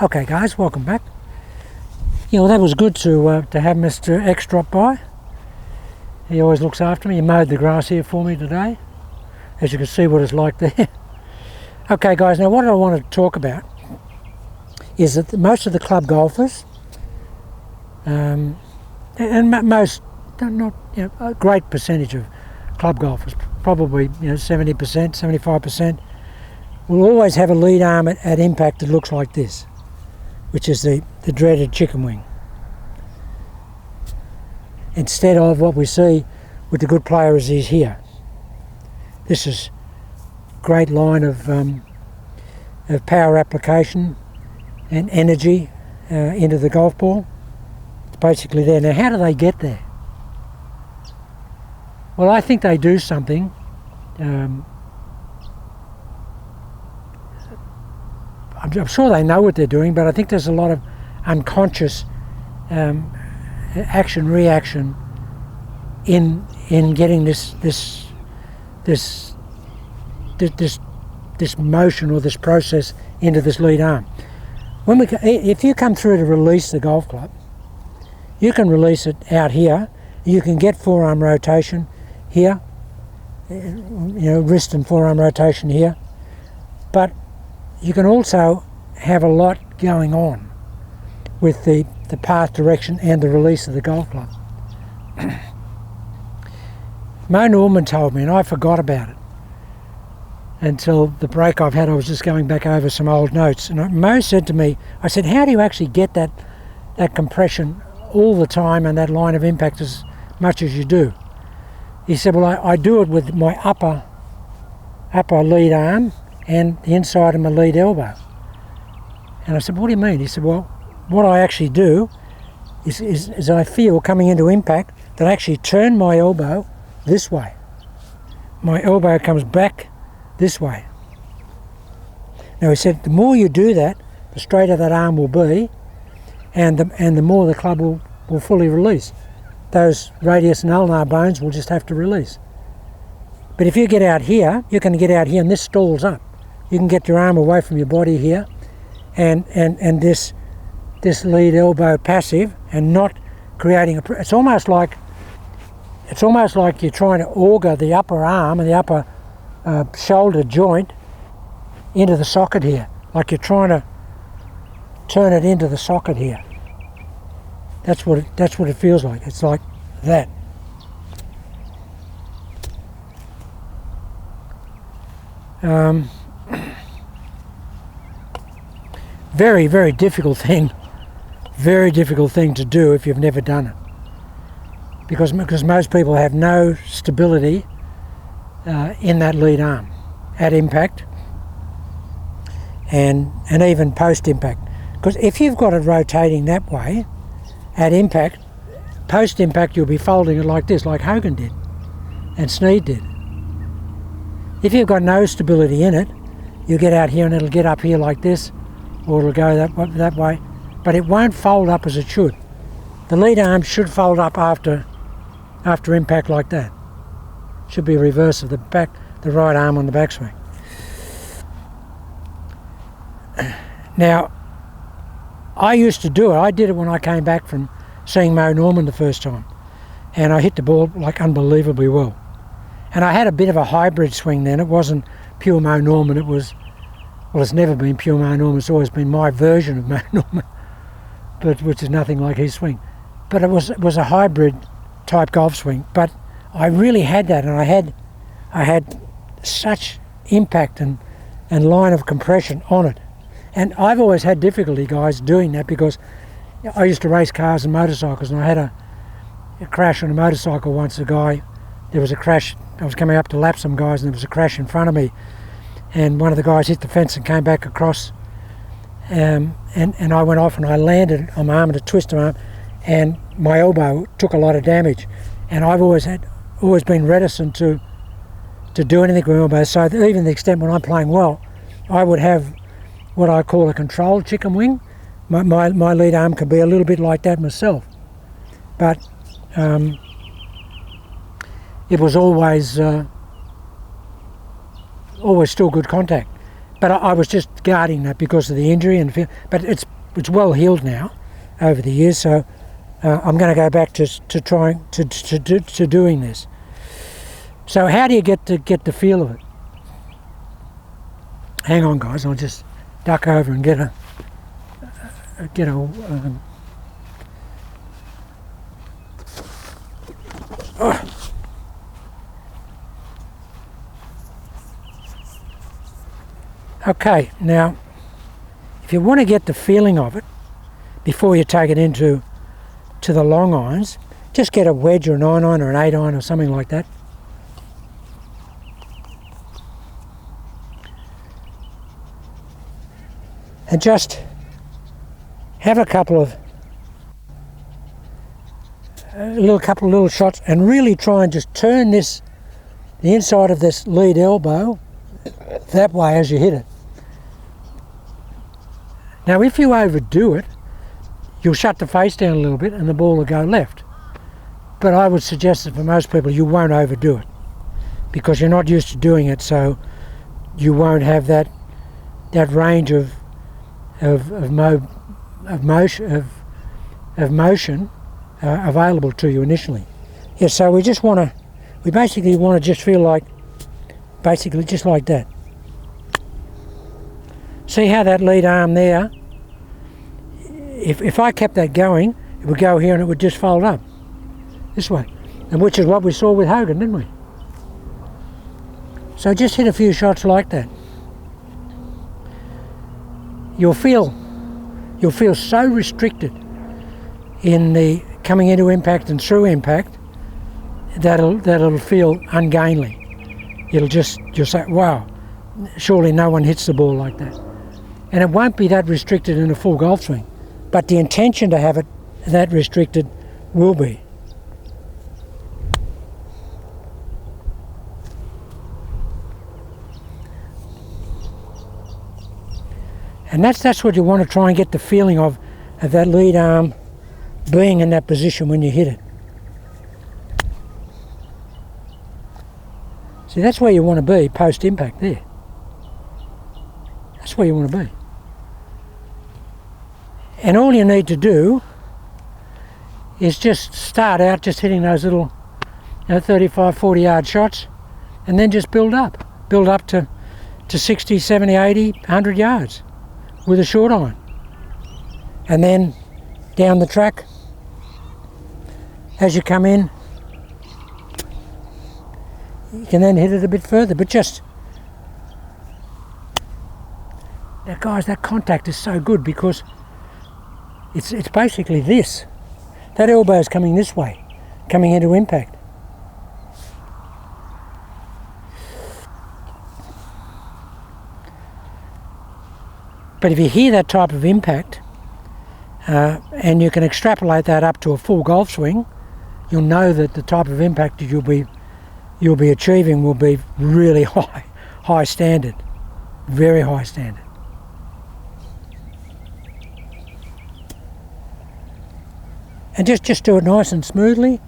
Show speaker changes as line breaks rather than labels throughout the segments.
Okay guys, welcome back. Yeah, well that was good to have Mr. X drop by. He always looks after me. He mowed the grass here for me today. As you can see what it's like there. Okay guys, now what I want to talk about is that most of the club golfers, and most, not a great percentage of club golfers, probably 70%, 75%, will always have a lead arm at impact that looks like this, which is the dreaded chicken wing, instead of what we see with the good player as is here. This is a great line of power application and energy into the golf ball. It's basically there. Now how do they get there? Well, I think they do something I'm sure they know what they're doing, but I think there's a lot of unconscious action-reaction in getting this motion or this process into this lead arm. If you come through to release the golf club, you can release it out here. You can get forearm rotation here, wrist and forearm rotation here, but you can also have a lot going on with the path direction and the release of the golf club. Mo Norman told me, and I forgot about it until the break I've had. I was just going back over some old notes, and Mo said to me, I said, how do you actually get that compression all the time and that line of impact as much as you do? He said, well, I do it with my upper lead arm and the inside of my lead elbow. And I said, what do you mean? He said, well, what I actually do is I feel coming into impact that I actually turn my elbow this way. My elbow comes back this way. Now he said, the more you do that, the straighter that arm will be, and the more the club will fully release. Those radius and ulnar bones will just have to release. But if you get out here, you can get out here and this stalls up. You can get your arm away from your body here and this lead elbow passive and not creating it's almost like you're trying to auger the upper arm and the upper shoulder joint into the socket here, like you're trying to turn it into the socket here. That's what it feels like. It's like that. Very, very difficult thing. Very difficult thing to do if you've never done it. Because most people have no stability in that lead arm at impact and even post impact. Because if you've got it rotating that way at impact, post impact you'll be folding it like this, like Hogan did and Snead did. If you've got no stability in it, you get out here and it'll get up here like this, or it'll go that way, but it won't fold up as it should. The lead arm should fold up after impact like that. Should be reverse of the right arm on the backswing. Now, I used to do it. I did it when I came back from seeing Mo Norman the first time, and I hit the ball like unbelievably well. And I had a bit of a hybrid swing then. It wasn't pure Mo Norman. It was, well, it's never been pure Mo Norman. It's always been my version of Mo Norman, but which is nothing like his swing. But it was a hybrid type golf swing. But I really had that, and I had such impact and line of compression on it. And I've always had difficulty, guys, doing that because I used to race cars and motorcycles, and I had a crash on a motorcycle once. There was a crash. I was coming up to lap some guys, and there was a crash in front of me, and one of the guys hit the fence and came back across, and I went off and I landed on my arm at a twist of my arm, and my elbow took a lot of damage. And I've always been reticent to do anything with my elbow. So even to the extent when I'm playing well, I would have what I call a controlled chicken wing. My lead arm can be a little bit like that myself, but it was always still good contact. but I was just guarding that because of the injury, but it's well healed now over the years. So I'm going to go back to trying to doing this. So how do you get the feel of it? Hang on, guys. I'll just duck over and get a. Okay, now if you want to get the feeling of it before you take it into the long irons, just get a wedge or a 9-iron or an 8-iron or something like that. And just have a couple of little shots and really try and just turn the inside of this lead elbow that way as you hit it. Now if you overdo it, you'll shut the face down a little bit and the ball will go left. But I would suggest that for most people you won't overdo it because you're not used to doing it, so you won't have that range of motion available to you initially. Yeah, so we basically want to just feel like, basically just like that. See how that lead arm there, if I kept that going, it would go here and it would just fold up this way, and which is what we saw with Hogan, didn't we? So just hit a few shots like that. You'll feel so restricted in the coming into impact and through impact that it'll feel ungainly. You'll say, wow, surely no one hits the ball like that. And it won't be that restricted in a full golf swing, but the intention to have it that restricted will be. And that's what you want to try and get the feeling of that lead arm being in that position when you hit it. See, that's where you want to be post-impact there. That's where you want to be. And all you need to do is just start out just hitting those little 35, 40 yard shots and then just build up to 60, 70, 80, 100 yards with a short iron. And then down the track, as you come in, you can then hit it a bit further, but just, now guys, that contact is so good because it's basically this. That elbow is coming this way, coming into impact. But if you hear that type of impact, and you can extrapolate that up to a full golf swing, you'll know that the type of impact that you'll be achieving will be really high standard, very high standard. And just do it nice and smoothly.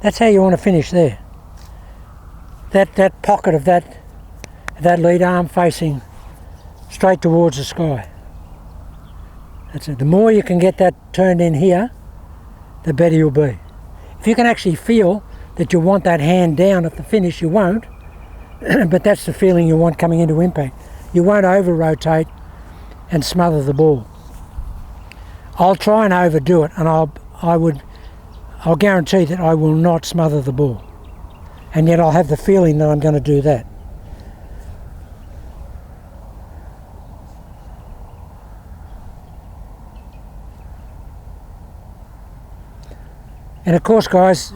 That's how you want to finish there. That pocket of that lead arm facing straight towards the sky. That's it. The more you can get that turned in here, the better you'll be. If you can actually feel that you want that hand down at the finish, you won't, but that's the feeling you want coming into impact. You won't over-rotate and smother the ball. I'll try and overdo it, and I'll guarantee that I will not smother the ball. And yet I'll have the feeling that I'm going to do that. And of course, guys,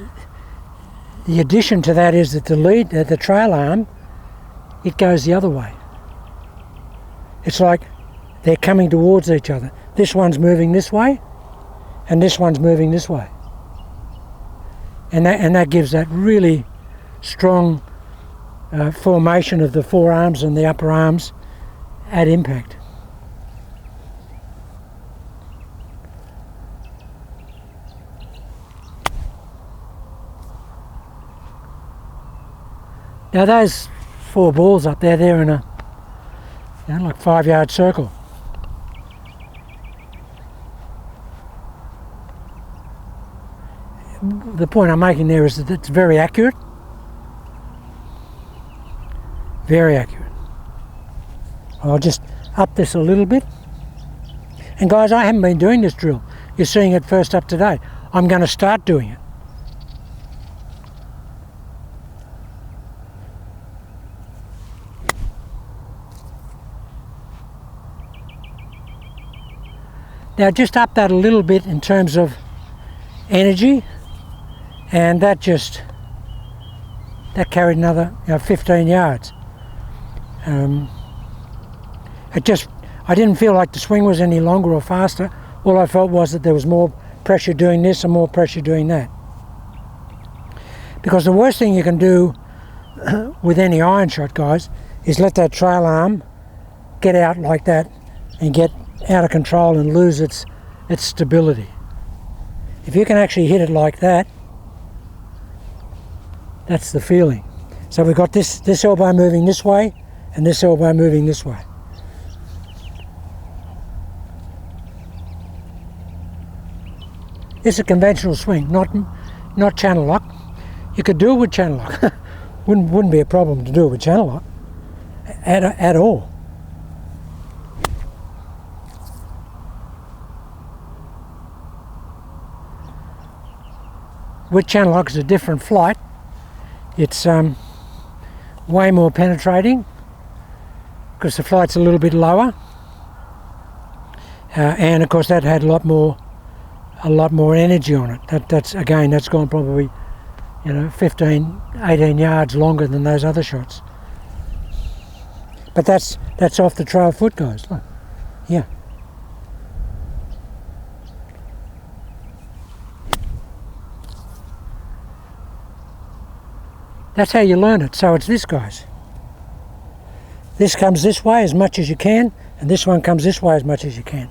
the addition to that is that the trail arm, it goes the other way. It's like they're coming towards each other. This one's moving this way, and this one's moving this way. And that gives that really strong formation of the forearms and the upper arms at impact. Now those 4 balls up there, they're in a like 5-yard circle. The point I'm making there is that it's very accurate. Very accurate. I'll just up this a little bit. And guys, I haven't been doing this drill. You're seeing it first up today. I'm going to start doing it. Now just up that a little bit in terms of energy, and that carried another 15 yards. I didn't feel like the swing was any longer or faster. All I felt was that there was more pressure doing this and more pressure doing that. Because the worst thing you can do with any iron shot, guys, is let that trail arm get out like that and get out of control and lose its stability. If you can actually hit it like that, that's the feeling. So we've got this elbow moving this way and this elbow moving this way. It's a conventional swing, not channel lock. You could do it with channel lock. wouldn't be a problem to do it with channel lock at all. With channel lock, it's a different flight. It's way more penetrating because the flight's a little bit lower, and of course that had a lot more energy on it. That's gone probably 15, 18 yards longer than those other shots. But that's off the trail foot, guys. Look, yeah. That's how you learn it. So it's this, guys. This comes this way as much as you can, and this one comes this way as much as you can.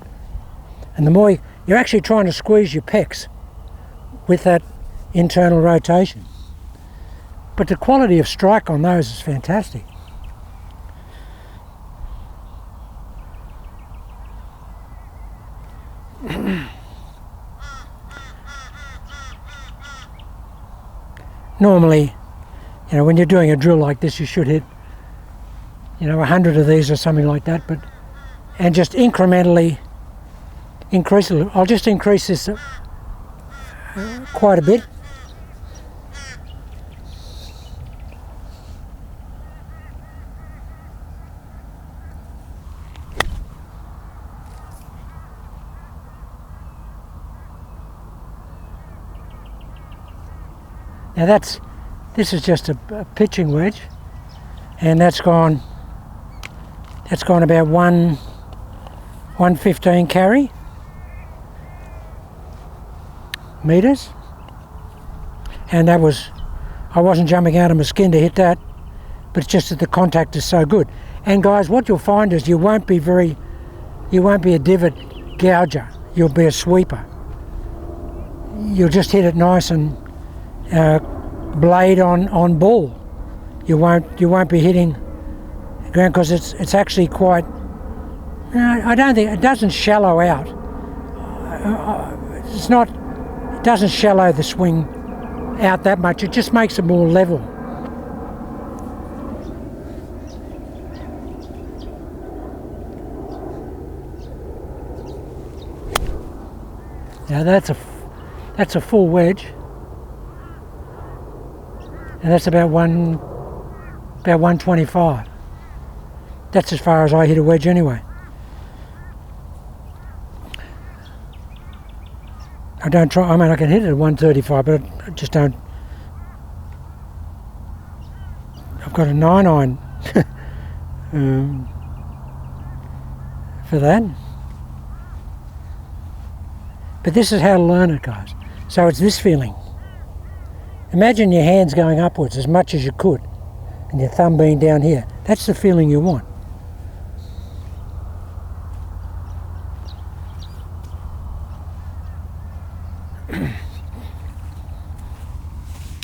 And the more you're actually trying to squeeze your pecs with that internal rotation. But the quality of strike on those is fantastic. Normally, when you're doing a drill like this, you should hit 100 of these or something like that, and just incrementally increase it. I'll just increase this quite a bit. Now this is just a pitching wedge, and that's gone about 115 carry meters, and I wasn't jumping out of my skin to hit that, but it's just that the contact is so good. And guys, what you'll find is you won't be a divot gouger, you'll be a sweeper. You'll just hit it nice and blade on ball. You won't be hitting ground, because it's actually quite. I don't think it doesn't shallow out. It doesn't shallow the swing out that much. It just makes it more level. Now that's a full wedge. And that's about 125. That's as far as I hit a wedge anyway. I don't try. I mean, I can hit it at 135, but I just don't. I've got a 9-iron for that. But this is how to learn it, guys. So it's this feeling. Imagine your hands going upwards as much as you could, and your thumb being down here. That's the feeling you want.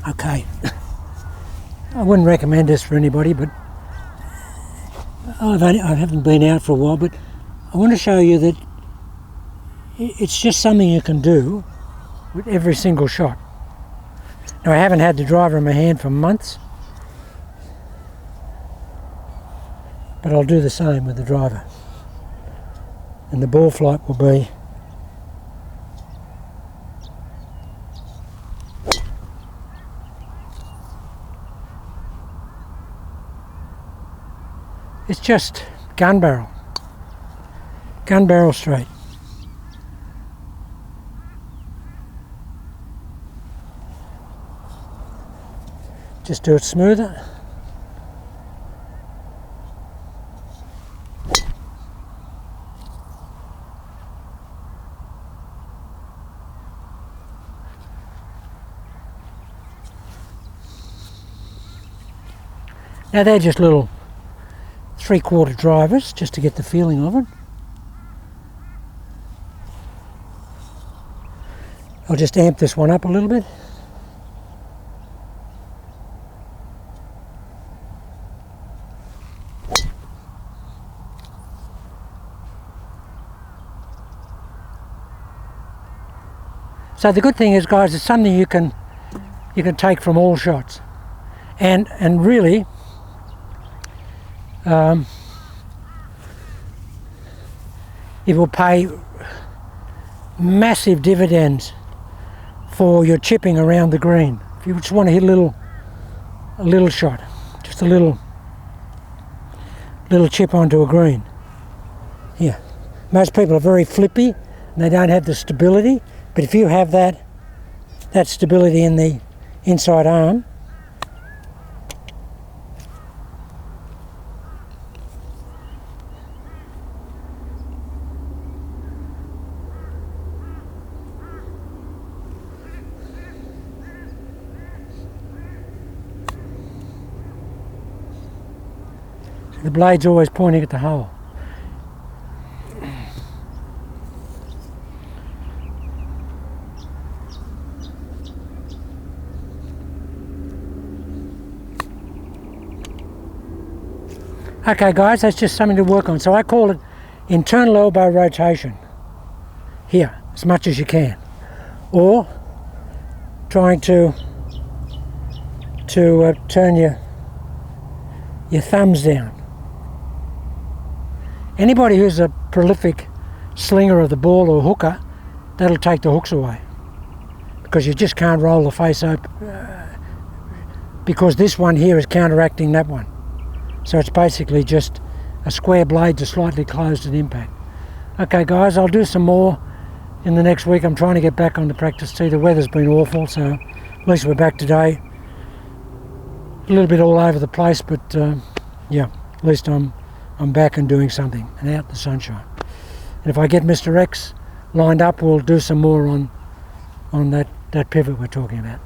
Okay. I wouldn't recommend this for anybody, but I haven't been out for a while, but I want to show you that it's just something you can do with every single shot. Now, I haven't had the driver in my hand for months, but I'll do the same with the driver. And the ball flight will be it's just gun barrel straight. Just do it smoother. Now they're just little 3/4 drivers, just to get the feeling of it. I'll just amp this one up a little bit. So the good thing is, guys, it's something you can take from all shots, and really it will pay massive dividends for your chipping around the green. If you just want to hit a little shot, just a little chip onto a green. Here, most people are very flippy and they don't have the stability, but if you have that stability in the inside arm, the blade's always pointing at the hole. Okay guys, that's just something to work on. So I call it internal elbow rotation. Here, as much as you can. Or trying to turn your thumbs down. Anybody who's a prolific slinger of the ball or hooker, that'll take the hooks away, because you just can't roll the face up, because this one here is counteracting that one. So it's basically just a square blade just slightly closed at impact. Okay guys, I'll do some more in the next week. I'm trying to get back on the practice tee. The weather's been awful, so at least we're back today. A little bit all over the place, but yeah, at least I'm back and doing something and out in the sunshine. And if I get Mr. X lined up, we'll do some more on that pivot we're talking about.